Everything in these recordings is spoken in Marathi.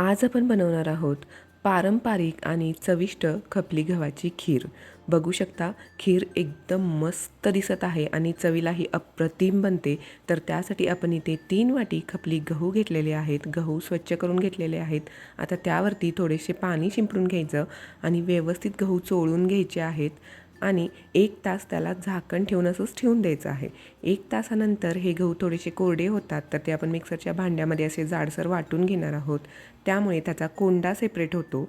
आज आपण बनवणार आहोत पारंपरिक आणि चविष्ट खपली गव्हाची खीर. बघू शकता खीर एकदम मस्त दिसत आहे आणि चवीलाही अप्रतिम बनते. तर त्यासाठी आपण इथे 3 वाटी खपली गहू घेतलेले आहेत. गहू स्वच्छ करून घेतलेले आहेत. आता त्यावरती थोडेसे पाणी शिंपडून घ्यायचं आणि व्यवस्थित गहू चोळून घ्यायचे आहेत आणि 1 तास त्याला झाकण ठेवून असंच ठेवून द्यायचं आहे. 1 तासानंतर हे गहू थोडेसे कोरडे होतात, तर ते आपण मिक्सरच्या भांड्यामध्ये असे जाडसर वाटून घेणार आहोत. त्यामुळे त्याचा कोंडा सेपरेट होतो.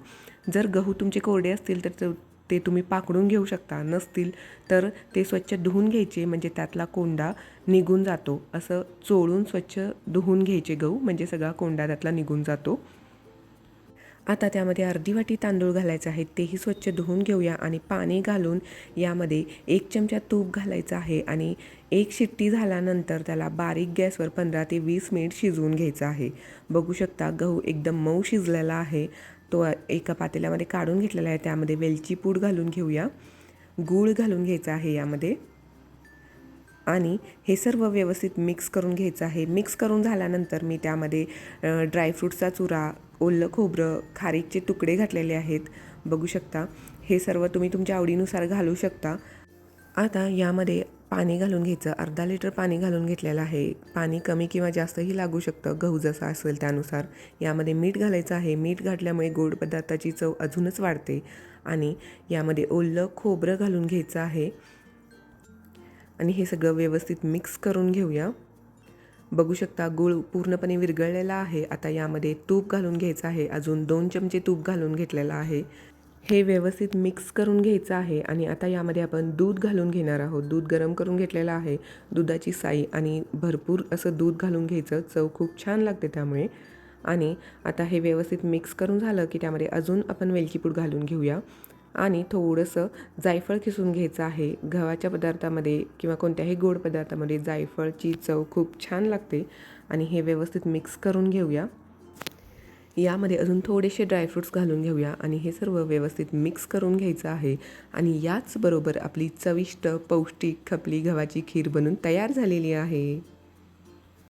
जर गहू तुमचे कोरडे असतील तर ते तुम्ही पाकडून घेऊ शकता, नसतील तर ते स्वच्छ धुवून घ्यायचे, म्हणजे त्यातला कोंडा निघून जातो. असं चोळून स्वच्छ धुवून घ्यायचे गहू, म्हणजे सगळा कोंडा त्यातला निघून जातो. आता त्यामध्ये अर्धी वाटी तांदूळ घालायचे आहेत, तेही स्वच्छ धुवून घेऊया आणि पाणी घालून यामध्ये 1 चमचा तूप घालायचं आहे आणि 1 शिट्टी झाल्यानंतर त्याला बारीक गॅसवर 15 ते 20 मिनिट शिजवून घ्यायचं आहे. बघू शकता गहू एकदम मऊ शिजलेला आहे. तो एका पातेल्यामध्ये काढून घेतलेला आहे. त्यामध्ये वेलची पूड घालून घेऊया, गूळ घालून घ्यायचा आहे यामध्ये आणि हे सर्व व्यवस्थित मिक्स करून घ्यायचं आहे. मिक्स करून झाल्यानंतर मी त्यामध्ये ड्रायफ्रूटचा चुरा, ओलं खोबरं, खारीकचे तुकडे घातलेले आहेत. बघू शकता हे सर्व तुम्ही तुमच्या आवडीनुसार घालू शकता. आता यामध्ये पाणी घालून घ्यायचं. अर्धा लिटर पाणी घालून घेतलेलं आहे. पाणी कमी किंवा जास्तही लागू शकतं, गहू जसा असेल त्यानुसार. यामध्ये मीठ घालायचं आहे. मीठ घातल्यामुळे गोड पदार्थाची चव अजूनच वाढते. आणि यामध्ये ओलं खोबरं घालून घ्यायचं आहे आणि हे सगळं व्यवस्थित मिक्स करून घेऊया. बघू शकता गूळ पूर्णपणे विरघळलेला आहे. आता यामध्ये तूप घालून घ्यायचं आहे. अजून 2 चमचे तूप घालून घेतलेलं आहे. हे व्यवस्थित मिक्स करून घ्यायचं आहे आणि आता यामध्ये आपण दूध घालून घेणार आहोत. दूध गरम करून घेतलेलं आहे. दुधाची साई आणि भरपूर असं दूध घालून घ्यायचं, चव खूप छान लागते त्यामुळे. आणि आता हे व्यवस्थित मिक्स करून झालं की त्यामध्ये अजून आपण वेलची पूड घालून घेऊया आणि थोडंसं जायफळ किसून घ्यायचं आहे. गव्हाच्या पदार्थामध्ये किंवा कोणत्याही गोड पदार्थामध्ये जायफळची चव खूप छान लागते आणि हे व्यवस्थित मिक्स करून घेऊया. यामध्ये अजून थोडेसे ड्रायफ्रूट्स घालून घेऊया आणि हे सर्व व्यवस्थित मिक्स करून घ्यायचं आहे आणि याचबरोबर आपली चविष्ट पौष्टिक खपली गव्हाची खीर बनून तयार झालेली आहे.